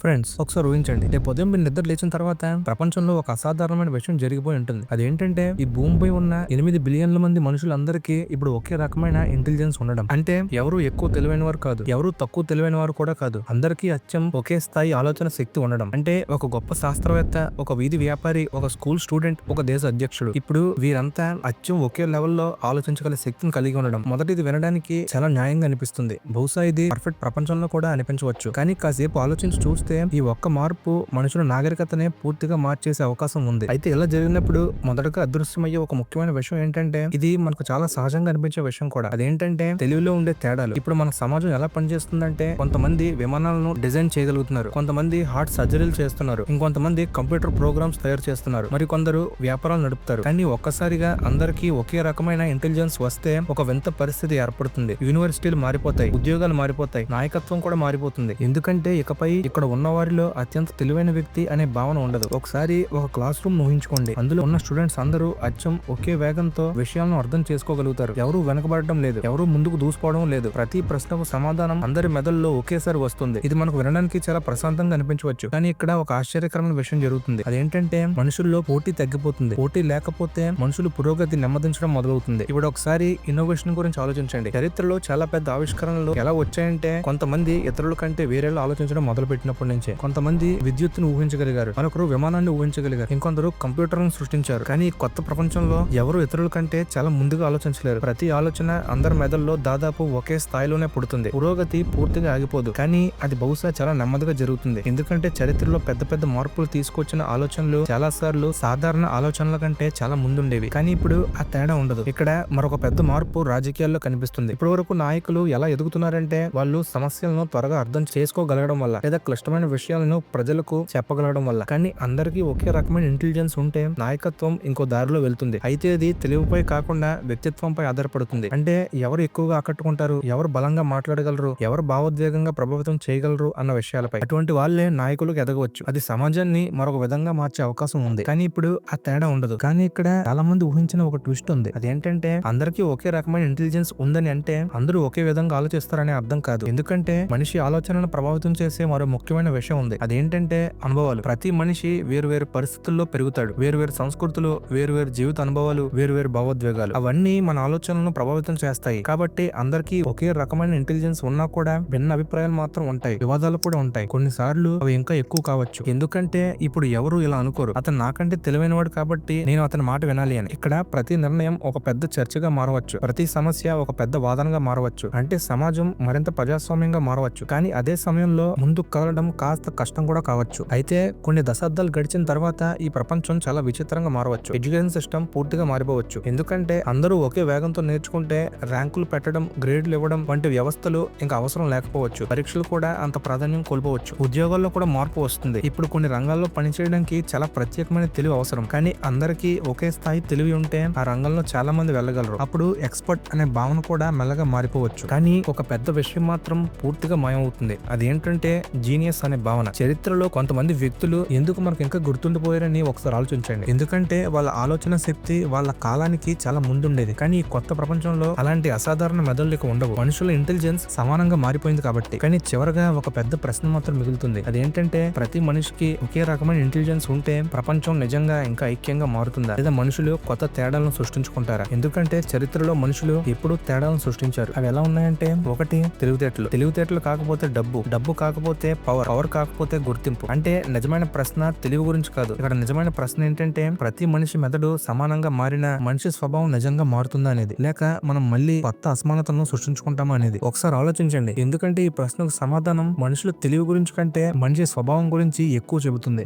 Friends, ఒకసారి ఊహించండి. రేపు ఉదయం మీరు నిద్ర లేచిన తర్వాత ప్రపంచంలో ఒక అసాధారణమైన విషయం జరిగిపోయి ఉంటుంది. అదేంటంటే ఈ భూమిపై ఉన్న 8 బిలియన్ల మంది మనుషులందరికీ ఇప్పుడు ఒకే రకమైన ఇంటెలిజెన్స్ ఉండడం. అంటే ఎవరు ఎక్కువ తెలివైన వారు కాదు, ఎవరు తక్కువ తెలివైన వారు కూడా కాదు. అందరికీ అచ్చం ఒకే స్థాయి ఆలోచన శక్తి ఉండడం. అంటే ఒక గొప్ప శాస్త్రవేత్త, ఒక వీధి వ్యాపారి, ఒక స్కూల్ స్టూడెంట్, ఒక దేశ అధ్యక్షుడు, ఇప్పుడు వీరంతా అచ్చం ఒకే లెవెల్లో ఆలోచించగల శక్తిని కలిగి ఉండడం. మొదటిది వినడానికి చాలా న్యాయంగా అనిపిస్తుంది. బహుశా ఇది పర్ఫెక్ట్ ప్రపంచంలో కూడా అనిపించవచ్చు. కానీ కాసేపు ఆలోచించి చూస్తే ఈ ఒక్క మార్పు మనుషుల నాగరికతనే పూర్తిగా మార్చేసే అవకాశం ఉంది. అయితే ఇలా జరిగినప్పుడు మొదటగా అదృశ్యమయ్యే ఒక ముఖ్యమైన విషయం ఏంటంటే, ఇది మనకు చాలా సహజంగా అనిపించే విషయం కూడా. అదేంటంటే తెలివిలో ఉండే తేడాలు. ఇప్పుడు మన సమాజం ఎలా పనిచేస్తుందంటే, కొంతమంది విమానాలను డిజైన్ చేయగలుగుతున్నారు, కొంతమంది హార్ట్ సర్జరీలు చేస్తున్నారు, ఇంకొంతమంది కంప్యూటర్ ప్రోగ్రామ్స్ తయారు చేస్తున్నారు, మరి కొందరు వ్యాపారాలు నడుపుతారు. కానీ ఒక్కసారిగా అందరికీ ఒకే రకమైన ఇంటెలిజెన్స్ వస్తే ఒక వింత పరిస్థితి ఏర్పడుతుంది. యూనివర్సిటీలు మారిపోతాయి, ఉద్యోగాలు మారిపోతాయి, నాయకత్వం కూడా మారిపోతుంది. ఎందుకంటే ఇకపై ఇక్కడ ఉన్న వారిలో అత్యంత తెలివైన వ్యక్తి అనే భావన ఉండదు. ఒకసారి ఒక క్లాస్ రూమ్ ఊహించుకోండి. అందులో ఉన్న స్టూడెంట్స్ అందరూ అచ్చం ఒకే వేగంతో విషయాలను అర్థం చేసుకోగలుగుతారు. ఎవరు వెనకబడటం లేదు, ఎవరు ముందుకు దూసుకోవడం లేదు. ప్రతి ప్రశ్నకు సమాధానం అందరి మెదడులో ఒకేసారి వస్తుంది. ఇది మనకు వినడానికి చాలా ప్రశాంతంగా అనిపించవచ్చు, కానీ ఇక్కడ ఒక ఆశ్చర్యకరమైన విషయం జరుగుతుంది. అదేంటంటే మనుషుల్లో పోటీ తగ్గిపోతుంది. పోటీ లేకపోతే మనుషులు పురోగతి నెమ్మదించడం మొదలవుతుంది. ఇప్పుడు ఒకసారి ఇన్నోవేషన్ గురించి ఆలోచించండి. చరిత్రలో చాలా పెద్ద ఆవిష్కరణలు ఎలా వచ్చాయంటే, కొంతమంది ఇతరుల కంటే వేరేలా ఆలోచించడం మొదలు పెట్టినప్పటి నుంచే. కొంతమంది విద్యుత్తును ఊహించగలిగారు, మరొకరు విమానాన్ని ఊహించగలిగారు, ఇంకొందరు కంప్యూటర్లను సృష్టించారు. కానీ ఈ కొత్త ప్రపంచంలో ఎవరు ఇతరుల కంటే చాలా ముందుగా ఆలోచించలేరు. ప్రతి ఆలోచన అందరి మెదల్లో దాదాపు ఒకే స్థాయిలోనే పుడుతుంది. పురోగతి పూర్తిగా ఆగిపోదు, కానీ అది బహుశా చాలా నెమ్మదిగా జరుగుతుంది. ఎందుకంటే చరిత్రలో పెద్ద పెద్ద మార్పులు తీసుకొచ్చిన ఆలోచనలు చాలా సార్లు సాధారణ ఆలోచనల కంటే చాలా ముందుండేవి. కానీ ఇప్పుడు ఆ తేడా ఉండదు. ఇక్కడ మరొక పెద్ద మార్పు రాజకీయాల్లో కనిపిస్తుంది. ఇప్పటి వరకు నాయకులు ఎలా ఎదుగుతున్నారంటే, వాళ్ళు సమస్యలను త్వరగా అర్థం చేసుకోగలగడం వల్ల, లేదా క్లిష్టమైన విషయాలను ప్రజలకు చెప్పగలగడం వల్ల. కానీ అందరికీ ఒకే రకమైన ఇంటెలిజెన్స్ ఉంటే నాయకత్వం ఇంకో దారిలో వెళ్తుంది. అయితే అది తెలివిపై కాకుండా వ్యక్తిత్వంపై ఆధారపడుతుంది. అంటే ఎవరు ఎక్కువగా ఆకట్టుకుంటారు, ఎవరు బలంగా మాట్లాడగలరు, ఎవరు భావోద్వేగంగా ప్రభావితం చేయగలరు అన్న విషయాలపై. అటువంటి వాళ్ళే నాయకులకు ఎదగవచ్చు. అది సమాజాన్ని మరొక విధంగా మార్చే అవకాశం ఉంది. కానీ ఇప్పుడు ఆ తేడా ఉండదు. కానీ ఇక్కడ చాలా మంది ఊహించిన ఒక ట్విస్ట్ ఉంది. అదేంటంటే, అందరికీ ఒకే రకమైన ఇంటెలిజెన్స్ ఉందని అంటే అందరూ ఒకే విధంగా ఆలోచిస్తారనే అర్థం కాదు. ఎందుకంటే మనిషి ఆలోచనలను ప్రభావితం చేసే మరో ముఖ్యమైన విషయం ఉంది. అదేంటంటే అనుభవాలు. ప్రతి మనిషి వేరు వేరు పరిస్థితుల్లో పెరుగుతాడు. వేరు వేరు సంస్కృతులు, వేరు వేరు జీవిత అనుభవాలు, వేరు వేరు భావోద్వేగాలు, అవన్నీ మన ఆలోచనలను ప్రభావితం చేస్తాయి. కాబట్టి అందరికీ ఒకే రకమైన ఇంటెలిజెన్స్ ఉన్నా కూడా భిన్న అభిప్రాయాలు మాత్రం ఉంటాయి, వివాదాలు కూడా ఉంటాయి. కొన్నిసార్లు అవి ఇంకా ఎక్కువ కావచ్చు. ఎందుకంటే ఇప్పుడు ఎవరు ఇలా అనుకోరు, అతను నాకంటే తెలివైనవాడు కాబట్టి నేను అతని మాట వినాలి అని. ఇక్కడ ప్రతి నిర్ణయం ఒక పెద్ద చర్చగా మారవచ్చు, ప్రతి సమస్య ఒక పెద్ద వాదనగా మారవచ్చు. అంటే సమాజం మరింత ప్రజాస్వామ్యంగా మారవచ్చు. కానీ అదే సమయంలో ముందుకు కదలడం కాస్త కష్టం కూడా కావచ్చు. అయితే కొన్ని దశాబ్దాలు గడిచిన తర్వాత ఈ ప్రపంచం చాలా విచిత్రంగా మారవచ్చు. ఎడ్యుకేషన్ సిస్టమ్ పూర్తిగా మారిపోవచ్చు. ఎందుకంటే అందరూ ఒకే వేగంతో నేర్చుకుంటే ర్యాంకులు పెట్టడం, గ్రేడ్లు ఇవ్వడం వంటి వ్యవస్థలు ఇంకా అవసరం లేకపోవచ్చు. పరీక్షలు కూడా అంత ప్రాధాన్యం కోల్పోవచ్చు. ఉద్యోగాల్లో కూడా మార్పు వస్తుంది. ఇప్పుడు కొన్ని రంగాల్లో పనిచేయడానికి చాలా ప్రత్యేకమైన తెలివి అవసరం. కానీ అందరికీ ఒకే స్థాయి తెలివి ఉంటే ఆ రంగంలో చాలా మంది వెళ్ళగలరు. అప్పుడు ఎక్స్పర్ట్ అనే భావన కూడా మెల్లగా మారిపోవచ్చు. కానీ ఒక పెద్ద విషయం మాత్రం పూర్తిగా మాయమవుతుంది. అదేంటంటే జీనియస్ అనే భావన. చరిత్రలో కొంతమంది వ్యక్తులు ఎందుకు మనకు ఇంకా గుర్తుండిపోయారని ఒకసారి ఆలోచించండి. ఎందుకంటే వాళ్ళ ఆలోచన శక్తి వాళ్ళ కాలానికి చాలా ముందుండేది. కానీ ఈ కొత్త ప్రపంచంలో అలాంటి అసాధారణ మెదళ్లకు ఉండవు. మనుషుల ఇంటెలిజెన్స్ సమానంగా మారిపోయింది కాబట్టి. కానీ చివరగా ఒక పెద్ద ప్రశ్న మాత్రం మిగులుతుంది. అదేంటంటే, ప్రతి మనిషికి ఒకే రకమైన ఇంటెలిజెన్స్ ఉంటే ప్రపంచం నిజంగా ఇంకా ఐక్యంగా మారుతుందా, లేదా మనుషులు కొత్త తేడాలను సృష్టించుకుంటారా? ఎందుకంటే చరిత్రలో మనుషులు ఎప్పుడూ తేడాలను సృష్టించారు. అవి ఎలా ఉన్నాయంటే, ఒకటి తెలివితేటలు, తెలివితేటలు కాకపోతే డబ్బు, డబ్బు కాకపోతే పవర్, పవర్ కాకపోతే గుర్తింపు. అంటే నిజమైన ప్రశ్న తెలివి గురించి కాదు. ఇక్కడ నిజమైన ప్రశ్న ఏంటంటే, ప్రతి మనిషి మెదడు సమానంగా మారిన మనిషి స్వభావం నిజంగా మారుతుందా అనేది, లేక మనం మళ్ళీ కొత్త అసమానతలను సృష్టించుకుంటామా అనేది ఒకసారి ఆలోచించండి. ఎందుకంటే ఈ ప్రశ్నకు సమాధానం మనుషుల తెలివి గురించి కంటే మనిషి స్వభావం గురించి ఎక్కువ చెబుతుంది.